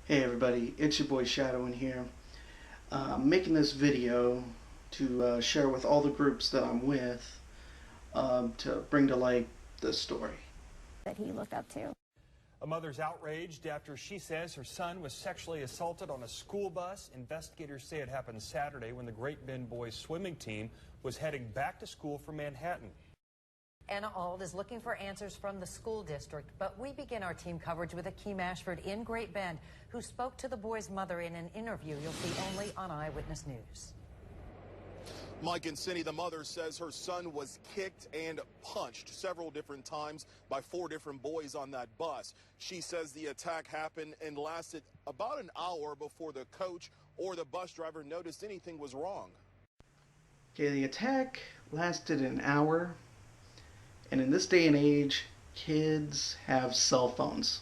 Hey everybody, it's your boy Shadow in here. I'm making this video to share with all the groups that I'm with to bring to light this story that he looked up to. A mother's outraged after she says her son was sexually assaulted on a school bus. Investigators say it happened Saturday when the Great Bend boys swimming team was heading back to school from Manhattan. Anna Ald is looking for answers from the school district, but we begin our team coverage with Akeem Ashford in Great Bend, who spoke to the boy's mother in an interview you'll see only on Eyewitness News. Mike and Cindy, the mother, says her son was kicked and punched several different times by 4 different boys on that bus. She says the attack happened and lasted about an hour before the coach or the bus driver noticed anything was wrong. Okay, the attack lasted an hour, and in this day and age, kids have cell phones.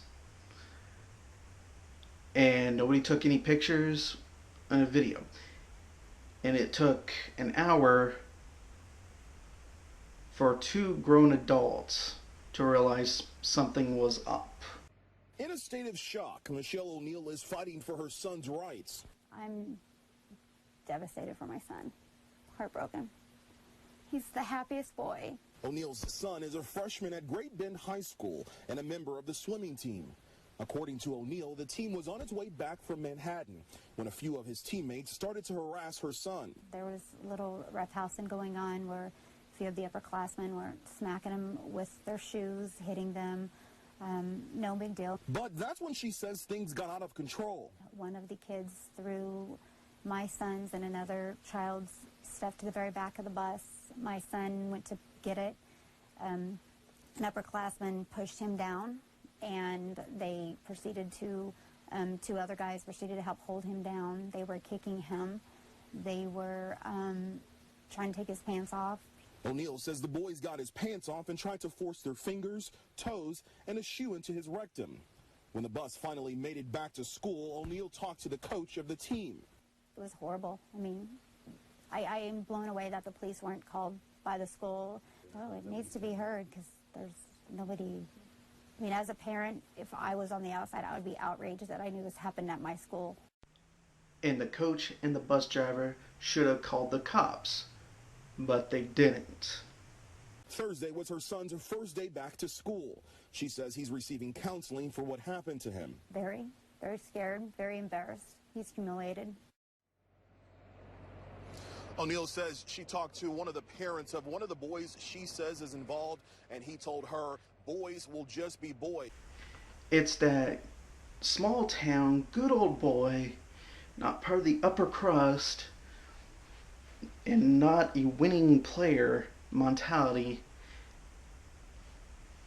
And nobody took any pictures on a video. And it took an hour for 2 grown adults to realize something was up. In a state of shock, Michelle O'Neill is fighting for her son's rights. I'm devastated for my son. Heartbroken. He's the happiest boy. O'Neill's son is a freshman at Great Bend High School and a member of the swimming team. According to O'Neill, the team was on its way back from Manhattan when a few of his teammates started to harass her son. There was a little roughhousing going on where a few of the upperclassmen were smacking him with their shoes, hitting them. No big deal. But that's when she says things got out of control. One of the kids threw my son's and another child's stuff to the very back of the bus. My son went to get it. An upperclassman pushed him down, and they proceeded to, 2 other guys proceeded to help hold him down. They were kicking him. They were trying to take his pants off. O'Neill says the boys got his pants off and tried to force their fingers, toes, and a shoe into his rectum. When the bus finally made it back to school, O'Neill talked to the coach of the team. It was horrible. I mean, I am blown away that the police weren't called by the school. Oh, it needs to be heard because there's nobody. I mean, as a parent, if I was on the outside, I would be outraged that I knew this happened at my school. And the coach and the bus driver should have called the cops, but they didn't. Thursday was her son's first day back to school. She says he's receiving counseling for what happened to him. Very, very scared, very embarrassed. He's humiliated. O'Neill says she talked to one of the parents of one of the boys she says is involved, and he told her boys will just be boys. It's that small town, good old boy, not part of the upper crust, and not a winning player mentality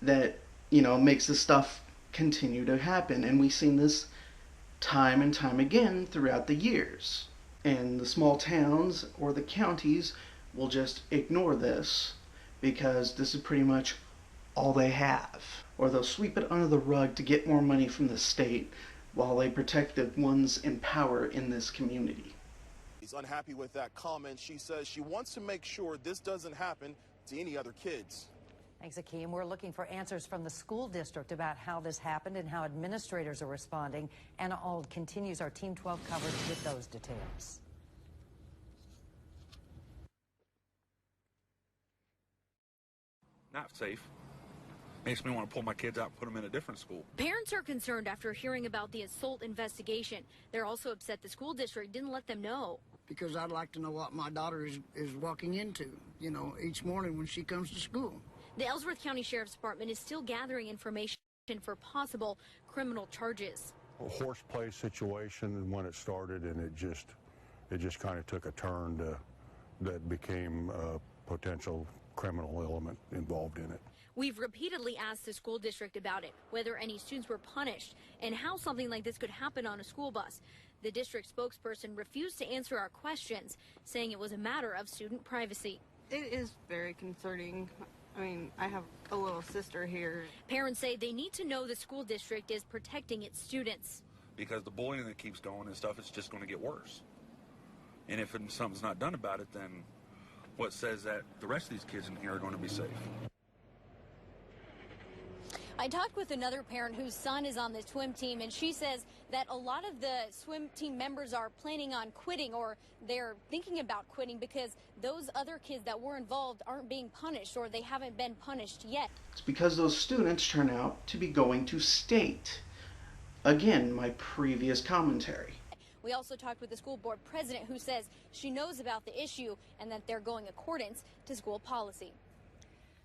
that, makes this stuff continue to happen. And we've seen this time and time again throughout the years. And the small towns or the counties will just ignore this because this is pretty much all they have. Or they'll sweep it under the rug to get more money from the state while they protect the ones in power in this community. He's unhappy with that comment. She says she wants to make sure this doesn't happen to any other kids. Thanks, Akeem. We're looking for answers from the school district about how this happened and how administrators are responding. Anna Ald continues our Team 12 coverage with those details. Not safe. Makes me want to pull my kids out and put them in a different school. Parents are concerned after hearing about the assault investigation. They're also upset the school district didn't let them know. Because I'd like to know what my daughter is walking into, each morning when she comes to school. The Ellsworth County Sheriff's Department is still gathering information for possible criminal charges. A horseplay situation when it started, and it just kind of took a turn that became a potential criminal element involved in it. We've repeatedly asked the school district about it, whether any students were punished, and how something like this could happen on a school bus. The district spokesperson refused to answer our questions, saying it was a matter of student privacy. It is very concerning. I mean, I have a little sister here. Parents say they need to know the school district is protecting its students. Because the bullying that keeps going and stuff, it's just going to get worse. And if something's not done about it, then what says that the rest of these kids in here are going to be safe? I talked with another parent whose son is on the swim team, and she says that a lot of the swim team members are planning on quitting, or they're thinking about quitting because those other kids that were involved aren't being punished, or they haven't been punished yet. It's because those students turn out to be going to state. Again, my previous commentary. We also talked with the school board president, who says she knows about the issue and that they're going accordance to school policy.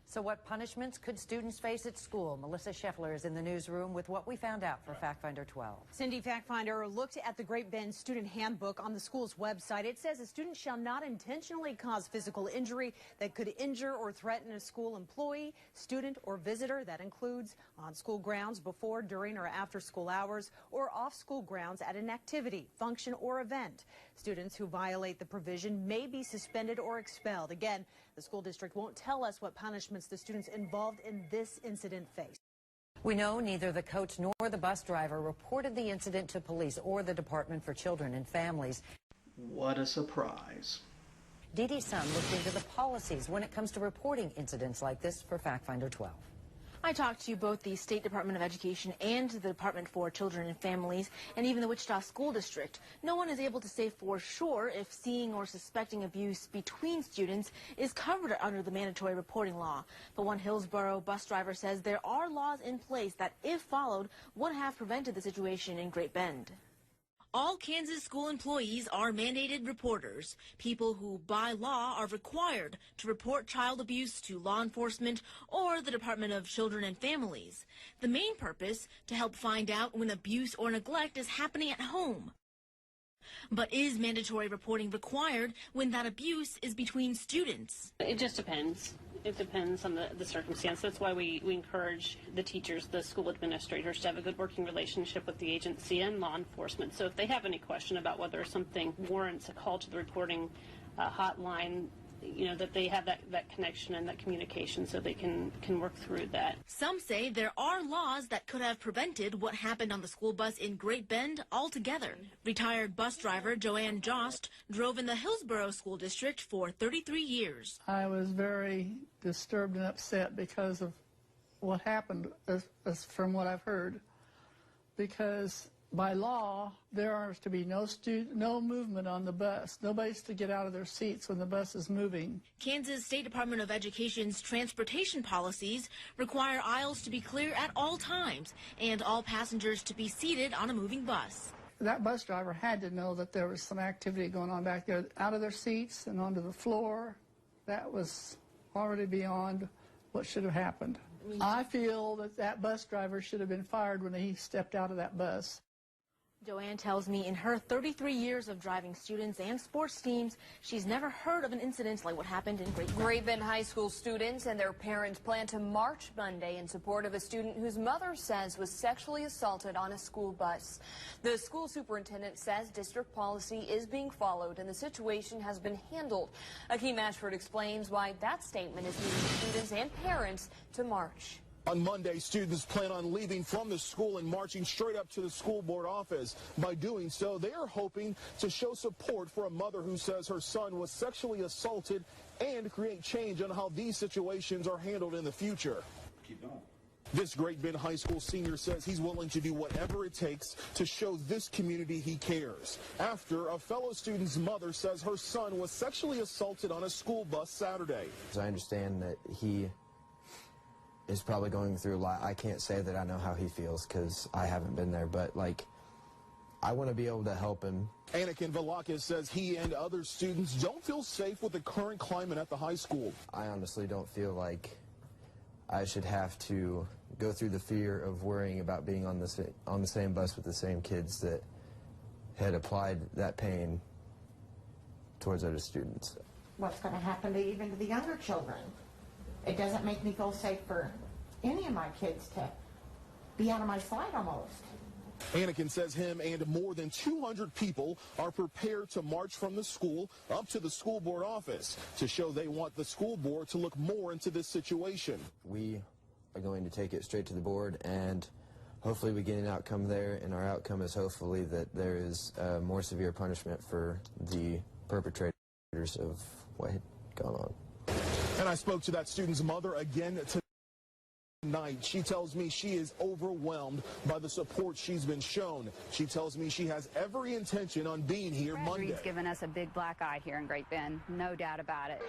So what punishments could students face at school? Melissa Scheffler is in the newsroom with what we found out for Fact Finder 12. Cindy, Fact Finder looked at the Great Bend student handbook on the school's website. It says a student shall not intentionally cause physical injury that could injure or threaten a school employee, student, or visitor. That includes on school grounds before, during, or after school hours, or off school grounds at an activity, function, or event. Students who violate the provision may be suspended or expelled. Again, the school district won't tell us what punishments the students involved in this incident face. We know neither the coach nor the bus driver reported the incident to police or the Department for Children and Families. What a surprise. Dee Dee's son looked into the policies when it comes to reporting incidents like this for Fact Finder 12. I talked to both the State Department of Education and the Department for Children and Families, and even the Wichita School District. No one is able to say for sure if seeing or suspecting abuse between students is covered under the mandatory reporting law. But one Hillsborough bus driver says there are laws in place that, if followed, would have prevented the situation in Great Bend. All Kansas school employees are mandated reporters, people who by law are required to report child abuse to law enforcement or the Department of Children and Families. The main purpose, to help find out when abuse or neglect is happening at home. But is mandatory reporting required when that abuse is between students? It just depends. It depends on the circumstance. That's why we encourage the teachers, the school administrators, to have a good working relationship with the agency and law enforcement. So if they have any question about whether something warrants a call to the reporting hotline, you know, that they have that connection and that communication so they can work through that. Some say there are laws that could have prevented what happened on the school bus in Great Bend altogether. Retired bus driver Joanne Jost drove in the Hillsborough School District for 33 years. I was very disturbed and upset because of what happened, as from what I've heard, because by law, there are to be no movement on the bus. Nobody's to get out of their seats when the bus is moving. Kansas State Department of Education's transportation policies require aisles to be clear at all times and all passengers to be seated on a moving bus. That bus driver had to know that there was some activity going on back there, out of their seats and onto the floor. That was already beyond what should have happened. I feel that that bus driver should have been fired when he stepped out of that bus. Joanne tells me in her 33 years of driving students and sports teams, she's never heard of an incident like what happened in Great Bend. Great Bend High School students and their parents plan to march Monday in support of a student whose mother says was sexually assaulted on a school bus. The school superintendent says district policy is being followed and the situation has been handled. Akeem Ashford explains why that statement is leading students and parents to march. On Monday, students plan on leaving from the school and marching straight up to the school board office. By doing so, they are hoping to show support for a mother who says her son was sexually assaulted and create change on how these situations are handled in the future. Keep going. This Great Bend High School senior says he's willing to do whatever it takes to show this community he cares. After a fellow student's mother says her son was sexually assaulted on a school bus Saturday. I understand that he is probably going through a lot. I can't say that I know how he feels because I haven't been there, but like, I want to be able to help him. Anakin Velakis says he and other students don't feel safe with the current climate at the high school. I honestly don't feel like I should have to go through the fear of worrying about being on the same bus with the same kids that had applied that pain towards other students. What's going to happen to even to the younger children? It doesn't make me feel safe for any of my kids to be out of my sight almost. Anakin says him and more than 200 people are prepared to march from the school up to the school board office to show they want the school board to look more into this situation. We are going to take it straight to the board and hopefully we get an outcome there, and our outcome is hopefully that there is more severe punishment for the perpetrators of what had gone on. And I spoke to that student's mother again today. Night, she tells me she is overwhelmed by the support she's been shown. She tells me she has every intention on being here Monday. Reed's given us a big black eye here in Great Bend, no doubt about it.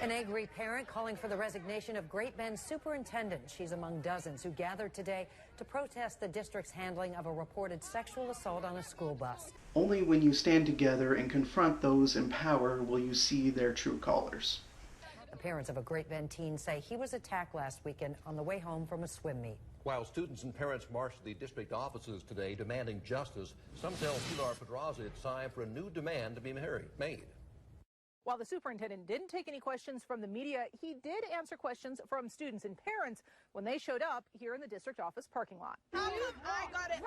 An angry parent calling for the resignation of Great Bend superintendent. She's among dozens who gathered today to protest the district's handling of a reported sexual assault on a school bus. Only when you stand together and confront those in power will you see their true colors. The parents of a Great Bend teen say he was attacked last weekend on the way home from a swim meet. While students and parents marched to the district offices today demanding justice, some tell Pilar Pedraza it's time for a new demand to be made. While the superintendent didn't take any questions from the media, he did answer questions from students and parents when they showed up here in the district office parking lot. I got it.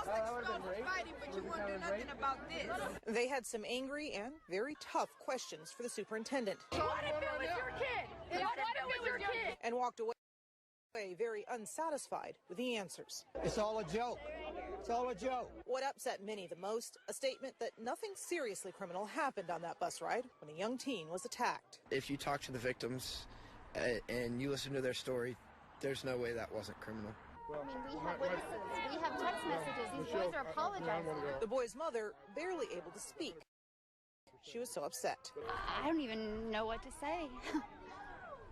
But you won't do nothing about this. They had some angry and very tough questions for the superintendent. What if it was your kid? What if it was your kid? And walked away very unsatisfied with the answers. It's all a joke. It's all a joke. What upset many the most, a statement that nothing seriously criminal happened on that bus ride when a young teen was attacked. If you talk to the victims and you listen to their story, there's no way that wasn't criminal. I mean, we have witnesses. We have text messages. These boys are apologizing. The boy's mother barely able to speak. She was so upset. I don't even know what to say.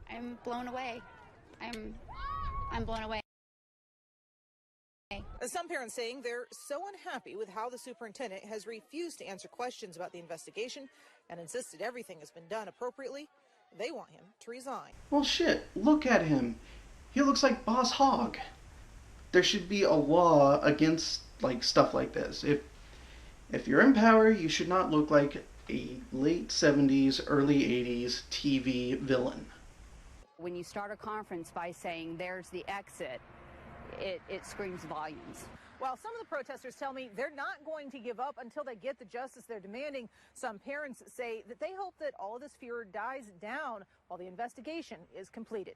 I'm blown away. I'm blown away. Some parents saying they're so unhappy with how the superintendent has refused to answer questions about the investigation and insisted everything has been done appropriately, they want him to resign. Well, shit, look at him. He looks like Boss Hogg. There should be a law against stuff like this. If you're in power, you should not look like a late 70s, early 80s TV villain. When you start a conference by saying there's the exit, it screams volumes. While some of the protesters tell me they're not going to give up until they get the justice they're demanding, some parents say that they hope that all of this fear dies down while the investigation is completed.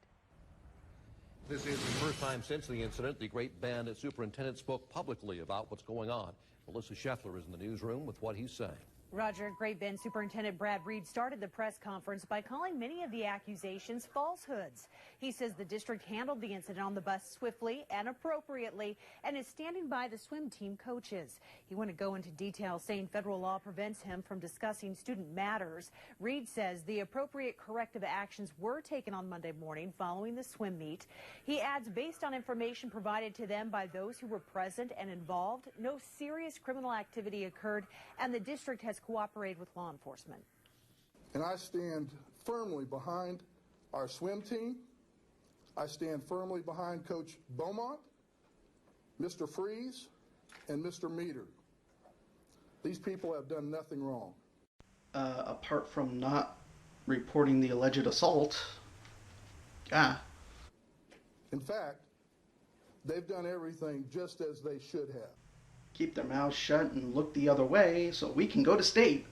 This is the first time since the incident the Great Bend superintendent spoke publicly about what's going on. Melissa Scheffler is in the newsroom with what he's saying. Roger, Great Bend Superintendent Brad Reed started the press conference by calling many of the accusations falsehoods. He says the district handled the incident on the bus swiftly and appropriately and is standing by the swim team coaches. He wouldn't go into detail, saying federal law prevents him from discussing student matters. Reed says the appropriate corrective actions were taken on Monday morning following the swim meet. He adds, based on information provided to them by those who were present and involved, no serious criminal activity occurred, and the district has cooperated with law enforcement. And I stand firmly behind our swim team. I stand firmly behind Coach Beaumont, Mr. Freeze, and Mr. Meter. These people have done nothing wrong. Apart from not reporting the alleged assault. In fact, they've done everything just as they should have. Keep their mouths shut and look the other way so we can go to state.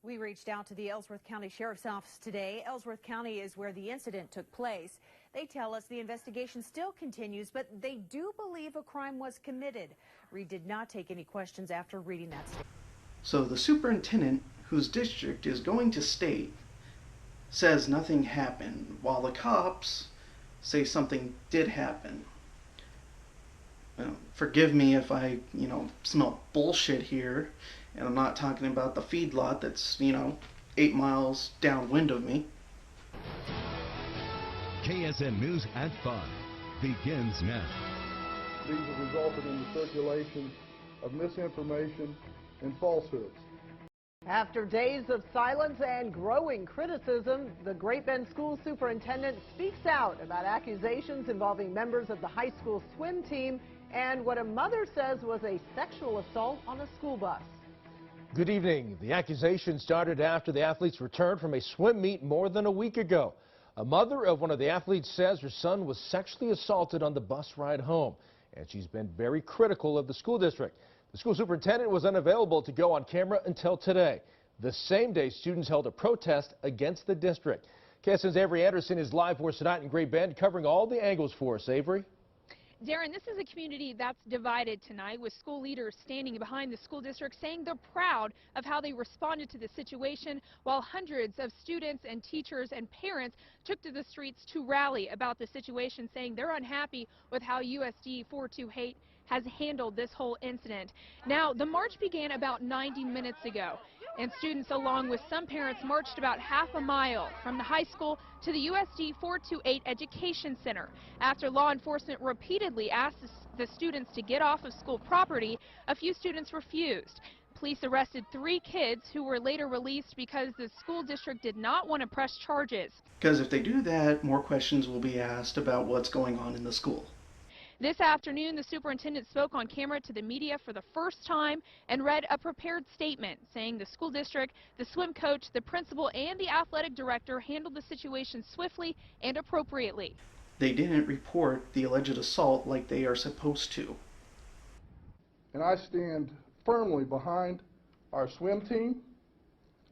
We reached out to the Ellsworth County Sheriff's Office today. Ellsworth County is where the incident took place. They tell us the investigation still continues, but they do believe a crime was committed. Reed did not take any questions after reading that statement. So the superintendent, whose district is going to state, says nothing happened, while the cops say something did happen. Forgive me if I, smell bullshit here, and I'm not talking about the feedlot that's, 8 miles downwind of me. KSN News at 5 begins now. These have resulted in the circulation of misinformation and falsehoods. After days of silence and growing criticism, the Great Bend school superintendent speaks out about accusations involving members of the high school swim team and what a mother says was a sexual assault on a school bus. Good evening. The accusation started after the athletes returned from a swim meet more than a week ago. A mother of one of the athletes says her son was sexually assaulted on the bus ride home, and she's been very critical of the school district. The school superintendent was unavailable to go on camera until today. The same day, students held a protest against the district. KSN's Avery Anderson is live for us tonight in Great Bend, covering all the angles for us. Avery? Darren, this is a community that's divided tonight, with school leaders standing behind the school district saying they're proud of how they responded to the situation, while hundreds of students and teachers and parents took to the streets to rally about the situation, saying they're unhappy with how USD 428 has handled this whole incident. Now, the march began about 90 minutes ago, and students, along with some parents, marched about half a mile from the high school to the USD 428 Education Center. After law enforcement repeatedly asked the students to get off of school property, a few students refused. Police arrested 3 kids who were later released because the school district did not want to press charges. Because if they do that, more questions will be asked about what's going on in the school. This afternoon, the superintendent spoke on camera to the media for the first time and read a prepared statement saying the school district, the swim coach, the principal, and the athletic director handled the situation swiftly and appropriately. They didn't report the alleged assault like they are supposed to. And I stand firmly behind our swim team.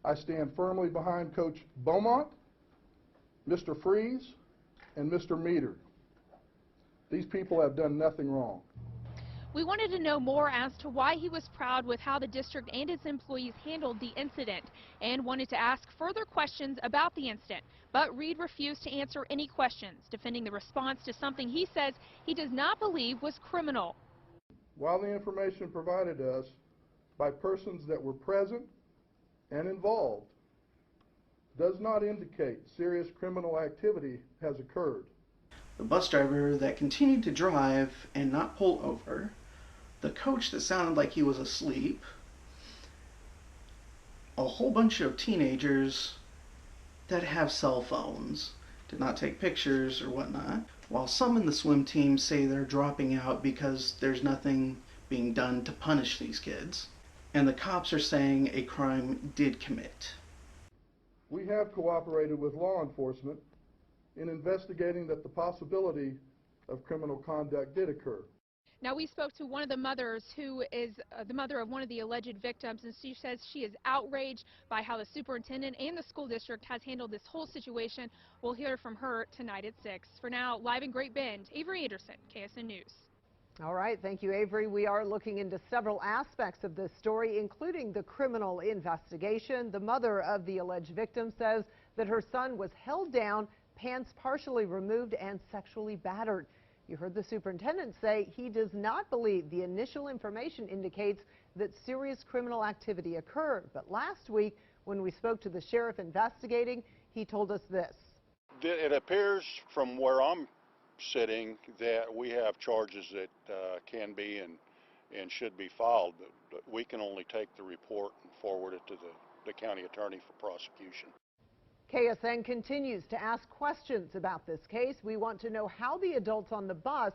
I stand firmly behind Coach Beaumont, Mr. Freeze, and Mr. Meter. These people have done nothing wrong. We wanted to know more as to why he was proud with how the district and its employees handled the incident, and wanted to ask further questions about the incident. But Reed refused to answer any questions, defending the response to something he says he does not believe was criminal. While the information provided us by persons that were present and involved does not indicate serious criminal activity has occurred. The bus driver that continued to drive and not pull over, the coach that sounded like he was asleep, a whole bunch of teenagers that have cell phones, did not take pictures or whatnot, while some in the swim team say they're dropping out because there's nothing being done to punish these kids, and the cops are saying a crime did commit. We have cooperated with law enforcement in investigating that the possibility of criminal conduct did occur. Now, we spoke to one of the mothers who is the mother of one of the alleged victims, and she says she is outraged by how the superintendent and the school district has handled this whole situation. We'll hear from her tonight at 6. For now, live in Great Bend, Avery Anderson, KSN News. All right, thank you, Avery. We are looking into several aspects of this story, including the criminal investigation. The mother of the alleged victim says that her son was held down, pants partially removed, and sexually battered. You heard the superintendent say he does not believe the initial information indicates that serious criminal activity occurred. But last week, when we spoke to the sheriff investigating, he told us this. It appears from where I'm sitting that we have charges that can be and should be filed, but we can only take the report and forward it to the county attorney for prosecution. KSN continues to ask questions about this case. We want to know how the adults on the bus,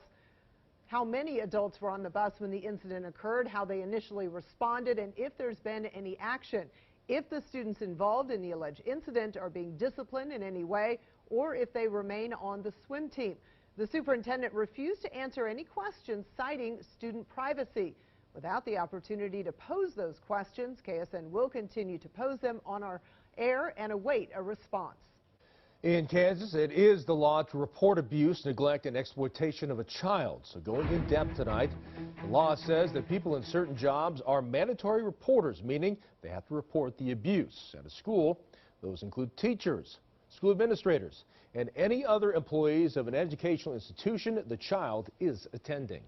how many adults were on the bus when the incident occurred, how they initially responded, and if there's been any action. If the students involved in the alleged incident are being disciplined in any way, or if they remain on the swim team. The superintendent refused to answer any questions, citing student privacy. Without the opportunity to pose those questions, KSN will continue to pose them on our air and await a response. In Kansas, it is the law to report abuse, neglect, and exploitation of a child. So going in depth tonight, the law says that people in certain jobs are mandatory reporters, meaning they have to report the abuse. At a school, those include teachers, school administrators, and any other employees of an educational institution the child is attending.